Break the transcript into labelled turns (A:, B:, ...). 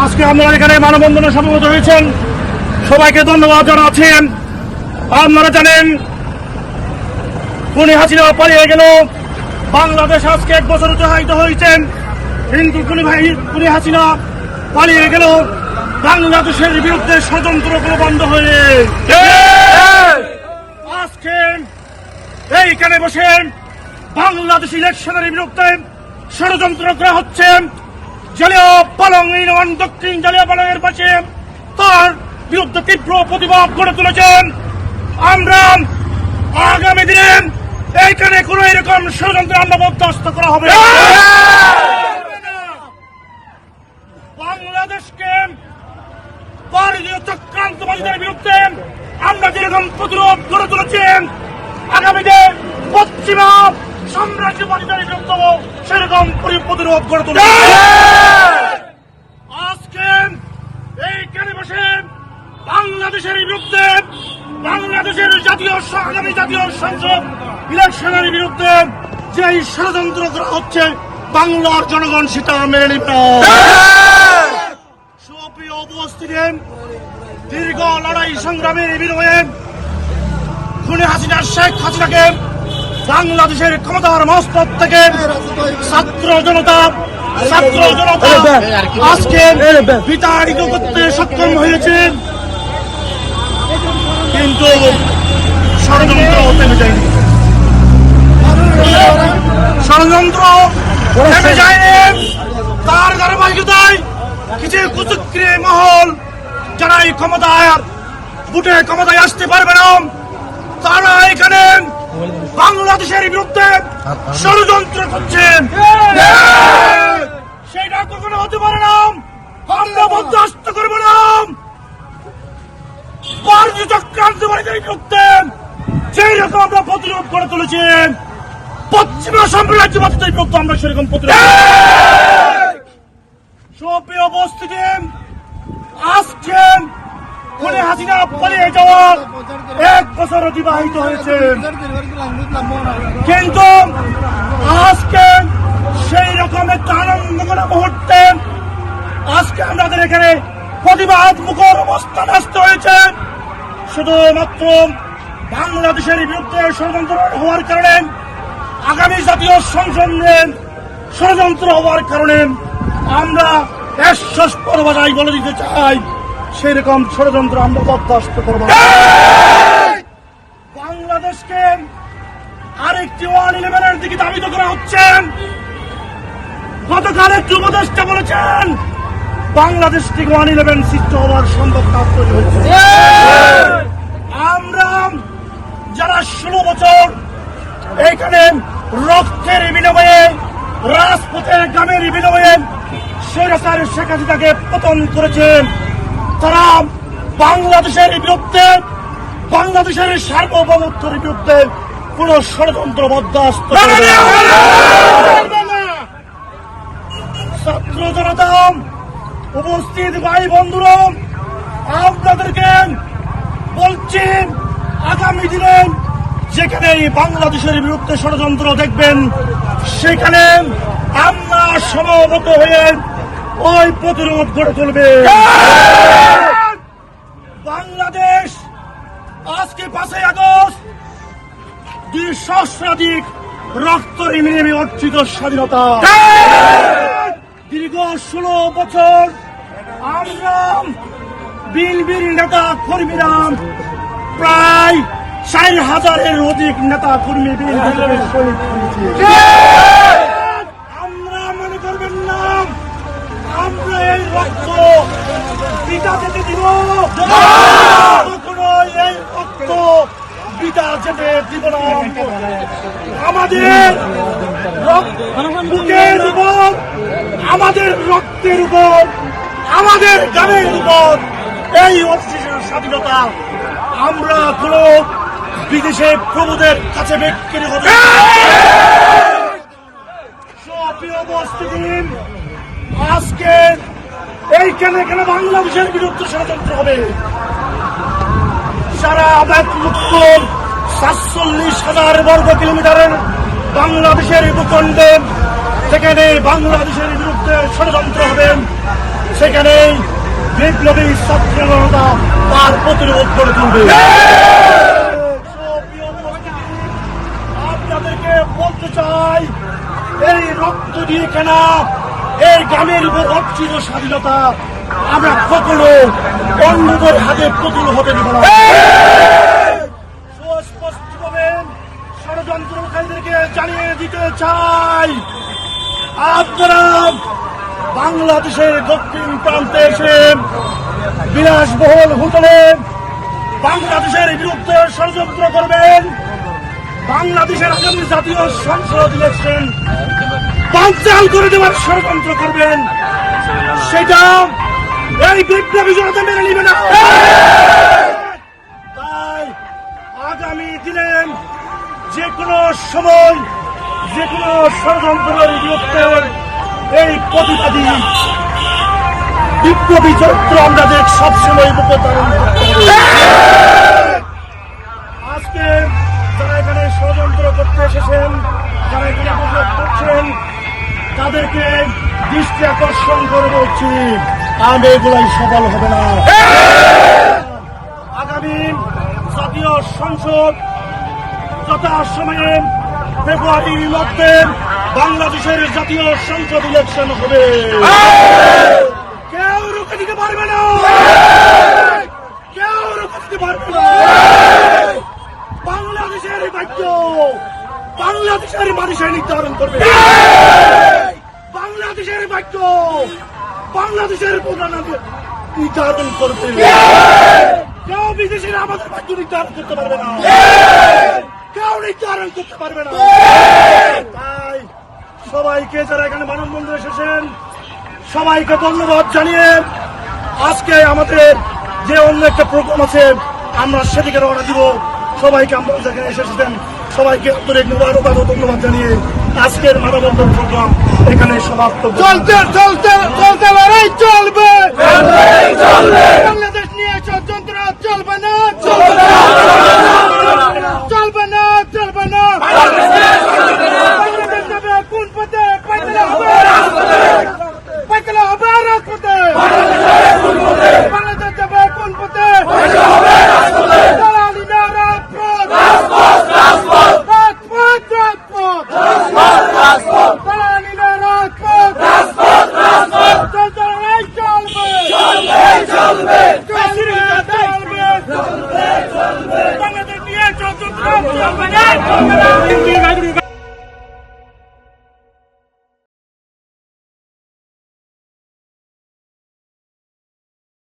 A: আজকে আপনারা এখানে মানববন্ধনে সমবেত হয়েছেন, সবাইকে ধন্যবাদ জানাচ্ছেন। আপনারা জানেন খুনি হাসিনা পালিয়ে গেল, বাংলাদেশ আজকে 1 বছর অতিবাহিত হয়েছেন, কিন্তু খুনি হাসিনা পালিয়ে গেল বাংলাদেশের বিরুদ্ধে ষড়যন্ত্র বন্ধ হয়ে। আজকে এইখানে বসে বাংলাদেশ ইলেকশনের বিরুদ্ধে ষড়যন্ত্র করা হচ্ছে। জালিয়াপালং ইউনিয়ন দক্ষিণ জালিয়াপালংয়ের পাশে তার বিরুদ্ধে তীব্র প্রতিবাদ গড়ে তুলেছেন। আমরা আগামী দিনে এইখানে কোন এরকম ষড়যন্ত্র আমরা বরদাস্ত করা হবে। বাংলাদেশকে ভারতীয় চক্রান্তবাদীদের বিরুদ্ধে আমরা যেরকম প্রতিরোধ গড়ে তুলেছেন, আগামীতে পশ্চিমা সাম্রাজ্যবাদীদের বিরুদ্ধে সেরকম প্রতিরোধ গড়ে তুলে। আজকে এইখানে বসে বাংলাদেশের বিরুদ্ধে, বাংলাদেশের আগামী জাতীয় সংসদ ইলেকশনের বিরুদ্ধে যে ষড়যন্ত্র করা হচ্ছে, বাংলার জনগণ সেটা মেনে নিবে না। সুপ্রিয় উপস্থিতি, দীর্ঘ লড়াই সংগ্রামের বিনিময়ে খুনি হাসিনার শেখ হাসিনাকে বাংলাদেশের ক্ষমতার মস্তক থেকে ছাত্র জনতা আজকে বিতাড়িত করতে সক্ষম হয়েছে, কিন্তু ষড়যন্ত্র থেমে যায়নি। ষড়যন্ত্র থেমে যায়নি, তার ধারাবাহিকতায় কিছু কুচক্রী মহল যারা এই বুটে ক্ষমতায় আসতে পারবে না, তারা এখানে বাংলাদেশের বিরুদ্ধে ষড়যন্ত্র করছেন। সেটা কখনো হতে পারে না, আমরা বরদাস্ত করব না। ভারতীয় চক্রান্তবাদীদের বিরুদ্ধে সেই রকম আমরা প্রতিরোধ করে তুলেছি, পশ্চিমা সাম্রাজ্যবাদীদের বিরুদ্ধে আমরা সেরকম প্রতিরোধ। সুপ্রিয় উপস্থিতি, আজকে খুনি হাসিনা পালিয়ে যাওয়ার 1 বছর অতিবাহিত হয়েছে, কিন্তু আজকে সেই রকম একটা আনন্দঘন মুহূর্তে আজকে আমাদের এখানে প্রতিবাদ মুখর অবস্থান আসতে হয়েছে। শুধুমাত্র বাংলাদেশের বিরুদ্ধে ষড়যন্ত্র হওয়ার কারণে, আগামী জাতীয় সংসদ ষড়যন্ত্র হওয়ার কারণে আমরা স্পষ্ট ভাষায় বলে দিতে চাই, সেই রকম ষড়যন্ত্র আমরা বরদাস্ত করব না। বাংলাদেশকে আরেকটি 1-11-এর দিকে ধাবিত করা হচ্ছে। গতকাল একটি উপদেষ্টা বলেছেন বাংলাদেশ থেকে 1-11 সৃষ্টি হওয়ার সম্ভাবনা তৈরি হয়েছে। আমরা যারা 16 বছর এখানে রক্তের বিনিময়ে, রাজপথের গ্রামের বিনিময়ে স্বৈরাচার শেখ হাসিনাকে পতন করেছেন, তারা বাংলাদেশের বিরুদ্ধে, বাংলাদেশের সার্বভৌমত্বের বিরুদ্ধে কোন ষড়যন্ত্র বরদাস্ত করবে না। ছাত্র জনতা, উপস্থিত ভাই বন্ধুরা, আপনাদেরকে বলছি, আগামী দিনে যেখানে বাংলাদেশের বিরুদ্ধে ষড়যন্ত্র দেখবেন, সেখানে আমরা সমবেত হয়ে ওই প্রতিরোধ গড়ে তুলবে। বাংলাদেশ আজকে 5 আগস্ট 2 সহস্রাধিক রক্ত নেমে অর্জিত স্বাধীনতা। দীর্ঘ 16 বছর আমরা বিএনপির নেতা কর্মীরা, প্রায় 4000-এর অধিক নেতা কর্মী আমরা মনে করবেন না আমরা এই রক্ত বিটা যেতে দিব, কখনো এই রক্ত বিটা যেতে দিব না। আমাদের বুকের উপর, আমাদের রক্তের উপর, আমাদের গ্রামের উপর এই অর্জিত স্বাধীনতা আমরা কোন বিদেশে প্রভুদের কাছে বিক্রি হবে। সুপ্রিয় উপস্থিতি, আজকে এইখানে বাংলাদেশের বিরুদ্ধে ষড়যন্ত্র হবে। সারা মুক্ত 47,000 বর্গ কিলোমিটারের বাংলাদেশের ভূখণ্ডে যেখানে বাংলাদেশের বিরুদ্ধে ষড়যন্ত্র হবেন সেখানে বিপ্লবী ছাত্র জনতা তার প্রতিরোধ করে তুলবে। আপনাদেরকে বলতে চাই, এই রক্ত দিয়ে কেনা এই গ্রামের উপর অর্জিত স্বাধীনতা আমরা কখনো অন্যদের হাতে পুতুল হতে দেব না। সুস্পষ্টভাবে ষড়যন্ত্রকারীদেরকে জানিয়ে দিতে চাই, আপনারা বাংলাদেশের দক্ষিণ প্রান্তে এসে বিলাসবহুল হোটেলে বাংলাদেশের বিরুদ্ধে ষড়যন্ত্র করবেন, বাংলাদেশের আগামী জাতীয় সংসদ ইলেকশন বানচাল করে দেওয়ার ষড়যন্ত্র করবেন, সেটা এই বিপ্লবী জনতা মেনে নিবে না। তাই আগামী দিনে যে কোনো সময় যে কোনো ষড়যন্ত্রের বিরুদ্ধে এই প্রতিবাদী বিপ্লবী চরিত্র আমাদের সবসময় মুখে ধারণ করতে হবে। আজকে যারা এখানে ষড়যন্ত্র করতে এসেছেন, যারা এখানে অভিযোগ করছেন, তাদেরকে দৃষ্টি আকর্ষণ করে বলছি, আমি এগুলাই সফল হবে না। আগামী জাতীয় সংসদ যথাসময়ে ফেব্রুয়ারির মধ্যে বাংলাদেশের জাতীয় সংসদ ইলেকশন হবে, কেউ রুখে দিতে পারবে না, কেউ রুখে দিতে পারবে না। বাংলাদেশের ভাগ্য বাংলাদেশের মানুষের নির্ধারণ করবে, বাংলাদেশের ভাগ্য বাংলাদেশের প্রধান নির্ধারণ করবে, কেউ বিদেশিরা আমাদের ভাগ্য নির্ধারণ করতে পারবে না, কেউ নির্ধারণ করতে পারবে না। তাই সবাইকে যারা এখানে মানববন্ধনে এসেছেন সবাইকে ধন্যবাদ জানিয়ে আজকে আমাদের যে অন্য একটা প্রোগ্রাম আছে আমরা সেদিকে রওনা দিব। সবাইকে আমরা যেখানে এসেছেন সবাইকে আন্তরিক মোবারকবাদ ও ধন্যবাদ জানিয়ে আজকের মানববন্ধন প্রোগ্রাম এখানে সমাপ্ত।
B: চলতে চলতে চলতে লড়াই চলবে, বাংলাদেশ নিয়ে ষড়যন্ত্র চলবে না, চলবে না।